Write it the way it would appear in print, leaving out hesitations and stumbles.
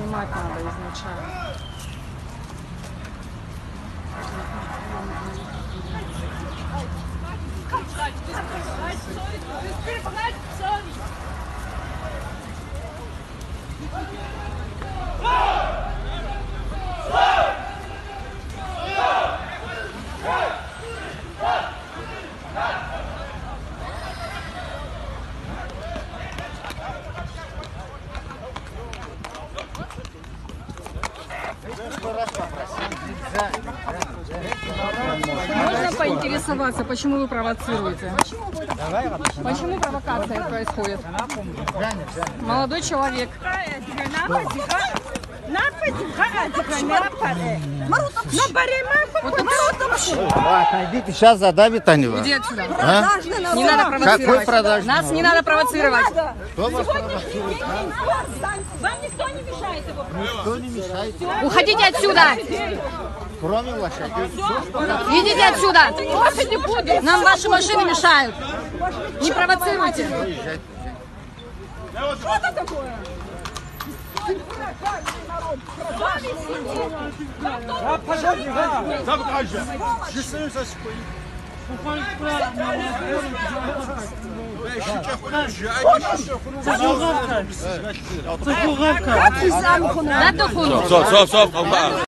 Снимать надо изначально. Можно поинтересоваться, почему вы провоцируете? Почему провокация происходит? Молодой человек. Отойдите, сейчас задавит они вас. Иди отсюда. А? Не надо провоцировать. Какой продажный? Нас не надо провоцировать. Кто вас провоцирует? Вам никто не мешает его. Никто не мешает. Уходите отсюда. Кроме лошадей. Идите отсюда. Нам ваши машины мешают. Не провоцируйте. Что это такое? Да,